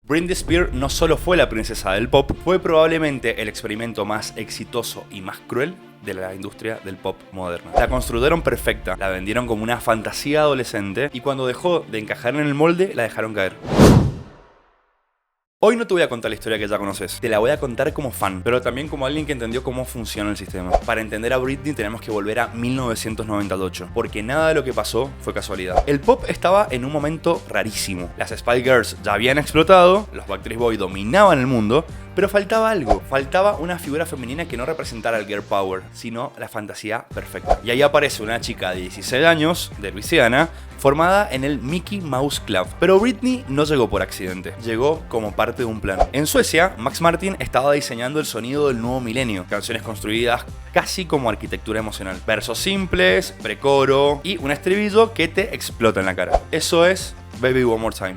Britney Spears no solo fue la princesa del pop, fue probablemente el experimento más exitoso y más cruel de la industria del pop moderna. La construyeron perfecta, la vendieron como una fantasía adolescente y cuando dejó de encajar en el molde, la dejaron caer. Hoy no te voy a contar la historia que ya conoces, te la voy a contar como fan, pero también como alguien que entendió cómo funciona el sistema. Para entender a Britney tenemos que volver a 1998, porque nada de lo que pasó fue casualidad. El pop estaba en un momento rarísimo. Las Spice Girls ya habían explotado, los Backstreet Boys dominaban el mundo, pero faltaba algo. Faltaba una figura femenina que no representara el girl power, sino la fantasía perfecta. Y ahí aparece una chica de 16 años, de Luisiana, formada en el Mickey Mouse Club. Pero Britney no llegó por accidente, llegó como parte de un plan. En Suecia, Max Martin estaba diseñando el sonido del nuevo milenio, canciones construidas casi como arquitectura emocional. Versos simples, precoro y un estribillo que te explota en la cara. Eso es Baby One More Time.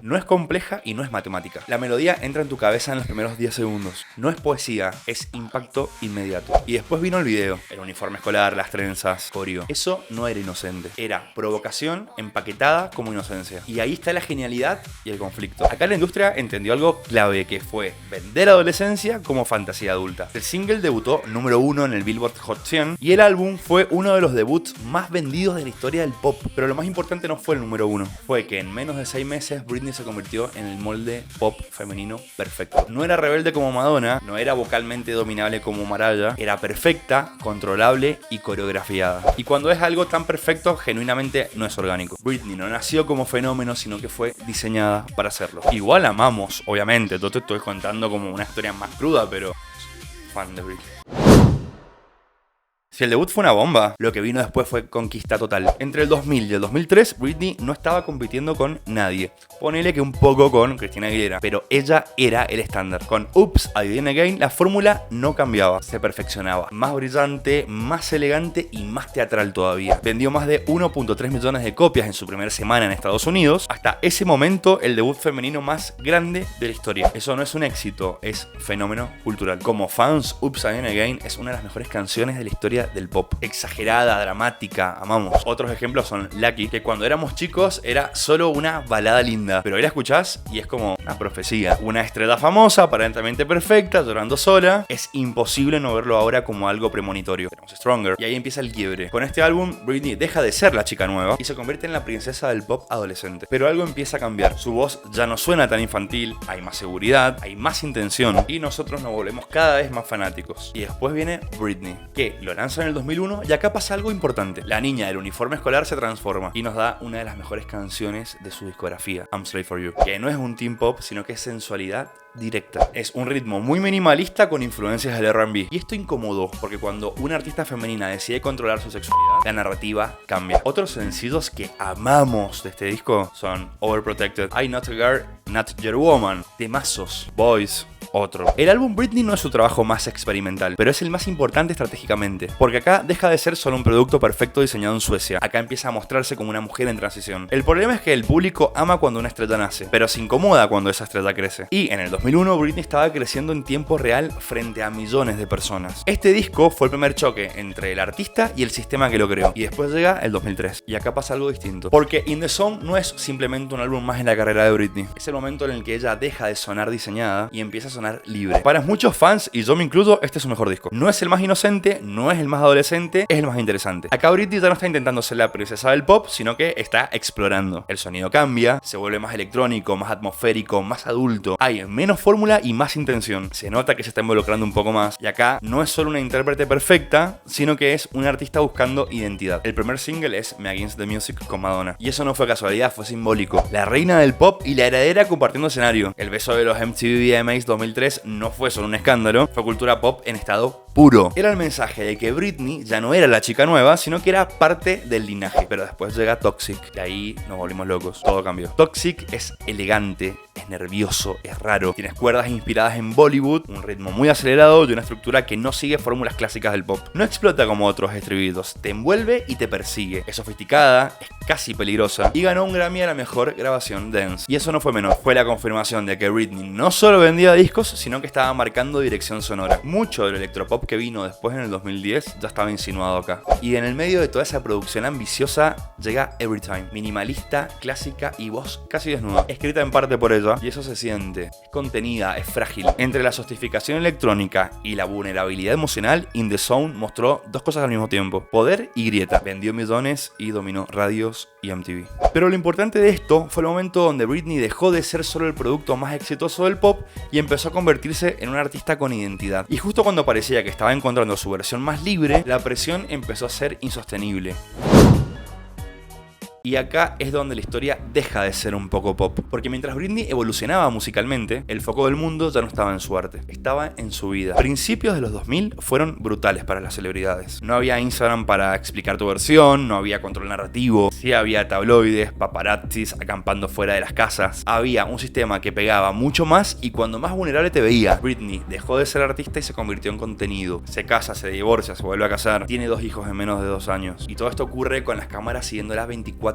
No es compleja y no es matemática. La melodía entra en tu cabeza en los primeros 10 segundos. No es poesía, es impacto inmediato. Y después vino el video, el uniforme escolar, las trenzas, coreo. Eso no era inocente, era provocación empaquetada como inocencia. Y ahí está la genialidad y el conflicto. Acá la industria entendió algo clave, que fue vender adolescencia como fantasía adulta. El single debutó número 1 en el Billboard Hot 100 y el álbum fue uno de los debuts más vendidos de la historia del pop. Pero lo más importante no fue el número 1, fue que en menos de 6 meses Britney se convirtió en el molde pop femenino perfecto. No era rebelde como Madonna, no era vocalmente dominable como Mariah, era perfecta, controlable y coreografiada. Y cuando es algo tan perfecto, genuinamente no es orgánico. Britney no nació como fenómeno, sino que fue diseñada para hacerlo. Igual amamos, obviamente, yo te estoy contando como una historia más cruda, pero fan de Britney. Si el debut fue una bomba, lo que vino después fue conquista total. Entre el 2000 y el 2003, Britney no estaba compitiendo con nadie. Ponele que un poco con Christina Aguilera, pero ella era el estándar. Con Oops, I Did It Again, la fórmula no cambiaba, se perfeccionaba. Más brillante, más elegante y más teatral todavía. Vendió más de 1.3 millones de copias en su primera semana en Estados Unidos. Hasta ese momento, el debut femenino más grande de la historia. Eso no es un éxito, es fenómeno cultural. Como fans, Oops, I Did It Again es una de las mejores canciones de la historia del pop. Exagerada, dramática, amamos. Otros ejemplos son Lucky, que cuando éramos chicos era solo una balada linda, pero hoy la escuchás y es como una profecía. Una estrella famosa, aparentemente perfecta, llorando sola. Es imposible no verlo ahora como algo premonitorio. Tenemos Stronger. Y ahí empieza el quiebre. Con este álbum, Britney deja de ser la chica nueva y se convierte en la princesa del pop adolescente. Pero algo empieza a cambiar. Su voz ya no suena tan infantil, hay más seguridad, hay más intención y nosotros nos volvemos cada vez más fanáticos. Y después viene Britney, que lo lanza en el 2001 y acá pasa algo importante. La niña del uniforme escolar se transforma y nos da una de las mejores canciones de su discografía, I'm Slave For You, que no es un teen pop, sino que es sensualidad directa. Es un ritmo muy minimalista con influencias del R&B. Y esto incomodó, porque cuando una artista femenina decide controlar su sexualidad, la narrativa cambia. Otros sencillos que amamos de este disco son Overprotected, I'm Not a Girl, Not Your Woman, temazos, Boys, otro. El álbum Britney no es su trabajo más experimental, pero es el más importante estratégicamente, porque acá deja de ser solo un producto perfecto diseñado en Suecia. Acá empieza a mostrarse como una mujer en transición. El problema es que el público ama cuando una estrella nace, pero se incomoda cuando esa estrella crece. Y en el 2001 Britney estaba creciendo en tiempo real frente a millones de personas. Este disco fue el primer choque entre el artista y el sistema que lo creó. Y después llega el 2003. Y acá pasa algo distinto. Porque In The Zone no es simplemente un álbum más en la carrera de Britney. Es el momento en el que ella deja de sonar diseñada y empieza a sonar libre. Para muchos fans, y yo me incluyo, este es su mejor disco. No es el más inocente, no es el más adolescente, es el más interesante. Acá Britney ya no está intentando ser la princesa del pop, sino que está explorando. El sonido cambia, se vuelve más electrónico, más atmosférico, más adulto. Hay menos fórmula y más intención. Se nota que se está involucrando un poco más. Y acá no es solo una intérprete perfecta, sino que es un artista buscando identidad. El primer single es Me Against the Music con Madonna. Y eso no fue casualidad, fue simbólico. La reina del pop y la heredera compartiendo escenario. El beso de los MTV VMAs 2003 no fue solo un escándalo, fue cultura pop en estado puro. Era el mensaje de que Britney ya no era la chica nueva, sino que era parte del linaje. Pero después llega Toxic y ahí nos volvimos locos. Todo cambió. Toxic es elegante, es es nervioso, es raro. Tienes cuerdas inspiradas en Bollywood, un ritmo muy acelerado y una estructura que no sigue fórmulas clásicas del pop. No explota como otros estribillos, te envuelve y te persigue. Es sofisticada, es casi peligrosa y ganó un Grammy a la mejor grabación dance. Y eso no fue menor, fue la confirmación de que Britney no solo vendía discos, sino que estaba marcando dirección sonora. Mucho del electropop que vino después en el 2010 ya estaba insinuado acá. Y en el medio de toda esa producción ambiciosa llega Everytime, minimalista, clásica y voz casi desnuda. Escrita en parte por ella, y eso se siente. Es contenida, es frágil. Entre la sofisticación electrónica y la vulnerabilidad emocional, In The Zone mostró dos cosas al mismo tiempo: poder y grieta. Vendió millones y dominó radios y MTV. Pero lo importante de esto fue el momento donde Britney dejó de ser solo el producto más exitoso del pop y empezó a convertirse en una artista con identidad. Y justo cuando parecía que estaba encontrando su versión más libre, la presión empezó a ser insostenible. Y acá es donde la historia deja de ser un poco pop, porque mientras Britney evolucionaba musicalmente, el foco del mundo ya no estaba en su arte, estaba en su vida. Principios de los 2000 fueron brutales para las celebridades. No había Instagram para explicar tu versión, no había control narrativo, sí había tabloides, paparazzis acampando fuera de las casas. Había un sistema que pegaba mucho más y cuando más vulnerable te veía. Britney dejó de ser artista y se convirtió en contenido. Se casa, se divorcia, se vuelve a casar, tiene 2 hijos en menos de 2 años. Y todo esto ocurre con las cámaras siguiéndola 24/7.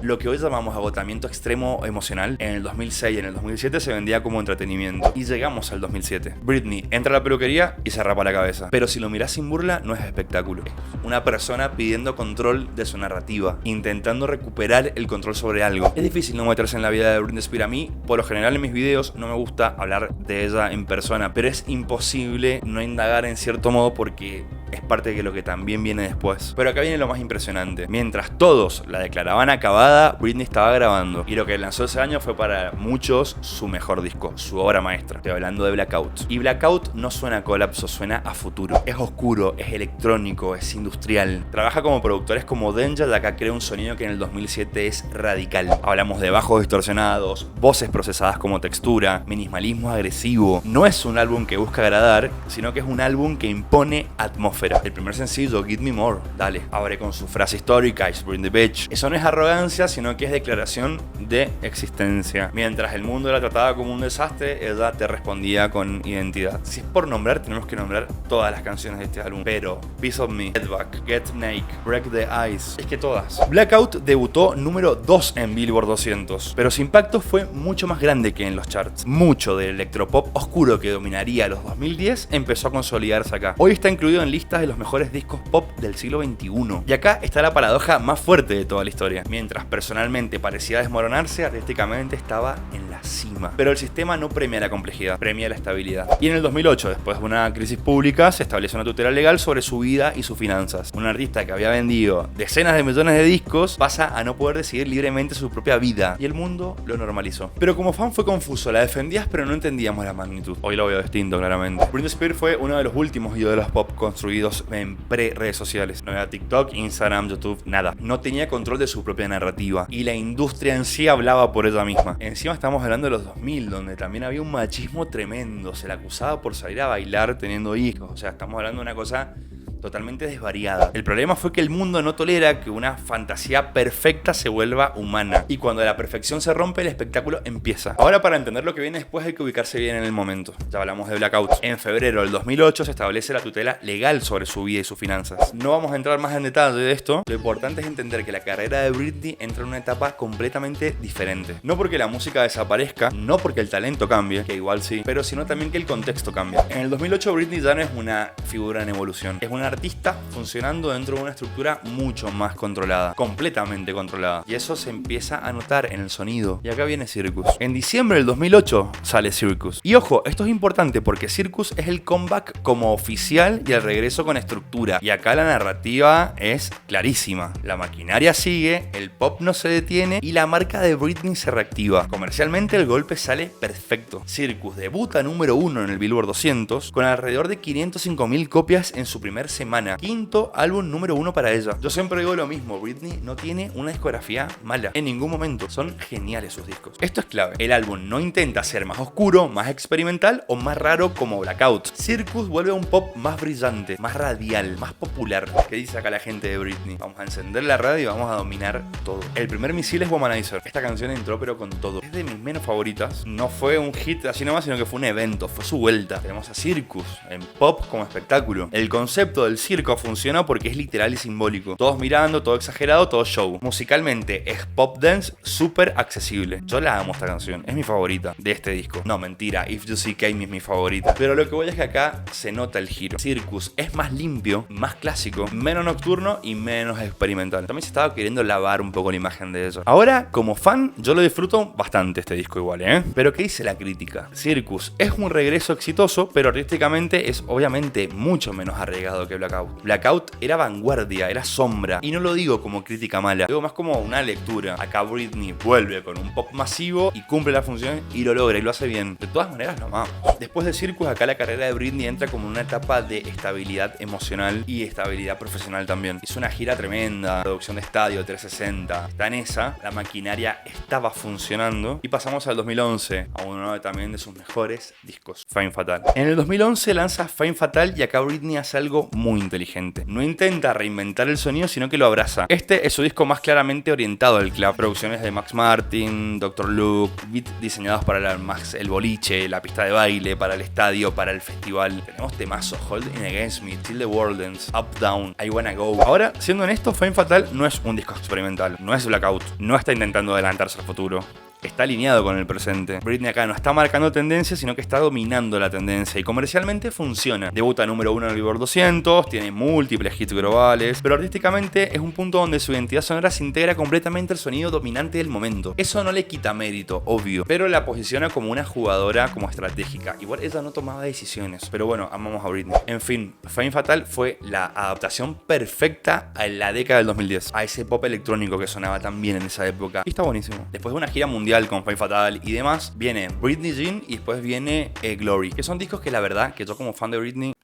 Lo que hoy llamamos agotamiento extremo emocional, en el 2006 y en el 2007 se vendía como entretenimiento. Y llegamos al 2007. Britney entra a la peluquería y se rapa la cabeza. Pero si lo mirás sin burla, no es espectáculo. Es una persona pidiendo control de su narrativa, intentando recuperar el control sobre algo. Es difícil no meterse en la vida de Britney Spears. A mí, por lo general en mis videos, no me gusta hablar de ella en persona, pero es imposible no indagar en cierto modo porque es parte de lo que también viene después. Pero acá viene lo más impresionante. Mientras todos la declaraban acabada, Britney estaba grabando. Y lo que lanzó ese año fue para muchos su mejor disco, su obra maestra. Estoy hablando de Blackout. Y Blackout no suena a colapso, suena a futuro. Es oscuro, es electrónico, es industrial. Trabaja como productores como Danger, de acá crea un sonido que en el 2007 es radical. Hablamos de bajos distorsionados, voces procesadas como textura, minimalismo agresivo. No es un álbum que busca agradar, sino que es un álbum que impone atmósfera. El primer sencillo, Give Me More, dale, abre con su frase histórica, It's Bring the Bitch. Eso no es arrogancia, sino que es declaración de existencia. Mientras el mundo la trataba como un desastre, ella te respondía con identidad. Si es por nombrar, tenemos que nombrar todas las canciones de este álbum. Pero Piece of Me, Get Back, Get Naked, Break the Ice, es que todas. Blackout debutó número 2 en Billboard 200, pero su impacto fue mucho más grande que en los charts. Mucho del electropop oscuro que dominaría los 2010 empezó a consolidarse acá. Hoy está incluido en listas de los mejores discos pop del siglo XXI. Y acá está la paradoja más fuerte de toda la historia. Mientras personalmente parecía desmoronarse, artísticamente estaba en la cima. Pero el sistema no premia la complejidad, premia la estabilidad. Y en el 2008, después de una crisis pública, se estableció una tutela legal sobre su vida y sus finanzas. Un artista que había vendido decenas de millones de discos pasa a no poder decidir libremente su propia vida. Y el mundo lo normalizó. Pero como fan fue confuso, la defendías pero no entendíamos la magnitud. Hoy lo veo distinto, claramente. Britney Spears fue uno de los últimos ídolos pop construidos en pre-redes sociales. No había TikTok, Instagram, YouTube, nada. No tenía control de su propia narrativa. Y la industria en sí hablaba por ella misma. Encima estamos hablando de los 2000, donde también había un machismo tremendo. Se la acusaba por salir a bailar teniendo hijos. O sea, estamos hablando de una cosa totalmente desvariada. El problema fue que el mundo no tolera que una fantasía perfecta se vuelva humana. Y cuando la perfección se rompe, el espectáculo empieza. Ahora, para entender lo que viene después, hay que ubicarse bien en el momento. Ya hablamos de Blackout. En febrero del 2008 se establece la tutela legal sobre su vida y sus finanzas. No vamos a entrar más en detalle de esto. Lo importante es entender que la carrera de Britney entra en una etapa completamente diferente. No porque la música desaparezca, no porque el talento cambie, que igual sí, pero sino también que el contexto cambia. En el 2008 Britney ya no es una figura en evolución. Es una artista funcionando dentro de una estructura mucho más controlada, completamente controlada. Y eso se empieza a notar en el sonido. Y acá viene Circus. En diciembre del 2008 sale Circus. Y ojo, esto es importante porque Circus es el comeback como oficial y el regreso con estructura. Y acá la narrativa es clarísima. La maquinaria sigue, el pop no se detiene y la marca de Britney se reactiva. Comercialmente el golpe sale perfecto. Circus debuta número 1 en el Billboard 200 con alrededor de 505.000 copias en su primer semana. Quinto álbum número 1 para ella. Yo siempre digo lo mismo, Britney no tiene una discografía mala en ningún momento. Son geniales sus discos. Esto es clave. El álbum no intenta ser más oscuro, más experimental o más raro como Blackout. Circus vuelve a un pop más brillante, más radial, más popular. ¿Qué dice acá la gente de Britney? Vamos a encender la radio y vamos a dominar todo. El primer misil es Womanizer. Esta canción entró pero con todo. Es de mis menos favoritas. No fue un hit así nomás, sino que fue un evento, fue su vuelta. Tenemos a Circus en pop como espectáculo. El concepto del circo funciona porque es literal y simbólico. Todos mirando, todo exagerado, todo show. Musicalmente es pop dance súper accesible. Yo la amo esta canción, es mi favorita de este disco. No, mentira, If You See Came es mi favorita. Pero lo que voy es que acá se nota el giro. Circus es más limpio, más clásico, menos nocturno y menos experimental. También se estaba queriendo lavar un poco la imagen de eso. Ahora, como fan, yo lo disfruto bastante este disco igual, ¿eh? Pero ¿qué dice la crítica? Circus es un regreso exitoso, pero artísticamente es obviamente mucho menos arriesgado que Blackout. Blackout era vanguardia, era sombra. Y no lo digo como crítica mala, digo más como una lectura. Acá Britney vuelve con un pop masivo y cumple la función y lo logra y lo hace bien. De todas maneras lo amamos. Después de Circus, acá la carrera de Britney entra como una etapa de estabilidad emocional y estabilidad profesional también. Hizo una gira tremenda, producción de estadio 360. Está en esa, la maquinaria estaba funcionando y pasamos al 2011, a uno también de sus mejores discos, Femme Fatale. En el 2011 lanza Femme Fatale y acá Britney hace algo muy inteligente. No intenta reinventar el sonido, sino que lo abraza. Este es su disco más claramente orientado al club. Producciones de Max Martin, Dr. Luke, beats diseñados para el boliche, la pista de baile, para el estadio, para el festival. Tenemos temazos, Holding Against Me, Till the World Ends, Up Down, I Wanna Go. Ahora, siendo honesto, Femme Fatale no es un disco experimental, no es Blackout, no está intentando adelantarse al futuro. Está alineado con el presente. Britney acá no está marcando tendencia, sino que está dominando la tendencia y comercialmente funciona. Debuta número 1 en el Billboard 200, tiene múltiples hits globales, pero artísticamente es un punto donde su identidad sonora se integra completamente al sonido dominante del momento. Eso no le quita mérito, obvio, pero la posiciona como una jugadora como estratégica. Igual ella no tomaba decisiones, pero bueno, amamos a Britney. En fin, Femme Fatale fue la adaptación perfecta a la década del 2010, a ese pop electrónico que sonaba tan bien en esa época. Y está buenísimo. Después de una gira mundial con Femme Fatale y demás, viene Britney Jean y después viene Glory, que son discos que la verdad que yo como fan de Britney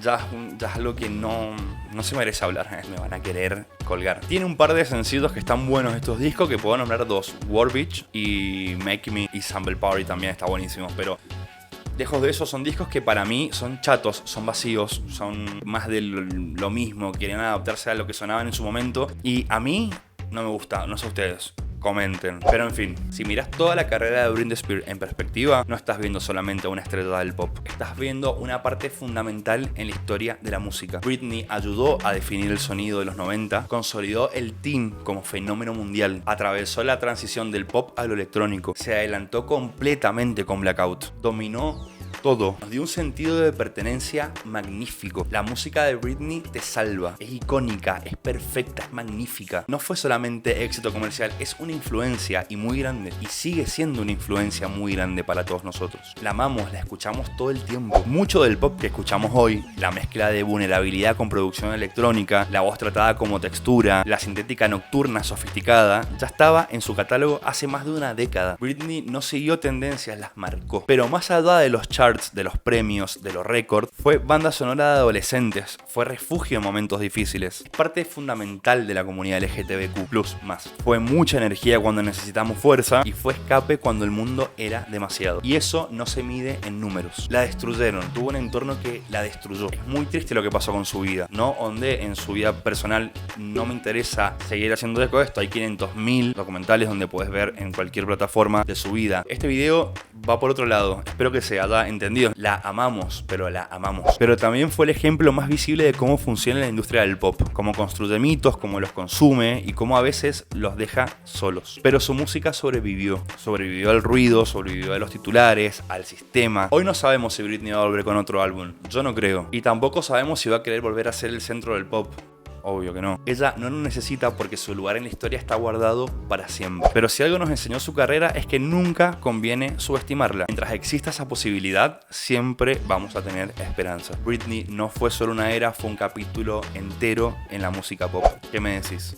ya es algo que no se merece hablar, me van a querer colgar. Tiene un par de sencillos que están buenos estos discos, que puedo nombrar dos, War Beach y Make Me, y Sample Party también está buenísimo, pero lejos de eso son discos que para mí son chatos, son vacíos, son más de lo mismo, quieren adaptarse a lo que sonaban en su momento y a mí no me gusta, no sé ustedes, comenten. Pero en fin, si miras toda la carrera de Britney Spears en perspectiva, no estás viendo solamente una estrella del pop, estás viendo una parte fundamental en la historia de la música. Britney ayudó a definir el sonido de los 90, consolidó el teen como fenómeno mundial, atravesó la transición del pop a lo electrónico, se adelantó completamente con Blackout, dominó todo, nos dio un sentido de pertenencia magnífico. La música de Britney te salva, es icónica, es perfecta, es magnífica. No fue solamente éxito comercial, es una influencia y muy grande, y sigue siendo una influencia muy grande para todos nosotros. La amamos, la escuchamos todo el tiempo. Mucho del pop que escuchamos hoy, la mezcla de vulnerabilidad con producción electrónica, la voz tratada como textura, la sintética nocturna sofisticada, ya estaba en su catálogo hace más de una década. Britney no siguió tendencias, las marcó. Pero más allá de los charts, de los premios, de los récords, fue banda sonora de adolescentes, fue refugio en momentos difíciles, es parte fundamental de la comunidad LGTBQ+, más. Fue mucha energía cuando necesitamos fuerza y fue escape cuando el mundo era demasiado. Y eso no se mide en números. La destruyeron, tuvo un entorno que la destruyó. Es muy triste lo que pasó con su vida, no donde en su vida personal no me interesa seguir haciendo esto. Hay 500.000 documentales donde puedes ver en cualquier plataforma de su vida. Este video va por otro lado, espero que se haya entendido. La amamos, pero la amamos. Pero también fue el ejemplo más visible de cómo funciona la industria del pop, cómo construye mitos, cómo los consume y cómo a veces los deja solos. Pero su música sobrevivió al ruido, sobrevivió a los titulares, al sistema. Hoy no sabemos si Britney va a volver con otro álbum, yo no creo. Y tampoco sabemos si va a querer volver a ser el centro del pop. Obvio que no. Ella no lo necesita porque su lugar en la historia está guardado para siempre. Pero si algo nos enseñó su carrera es que nunca conviene subestimarla. Mientras exista esa posibilidad, siempre vamos a tener esperanza. Britney no fue solo una era, fue un capítulo entero en la música pop. ¿Qué me decís?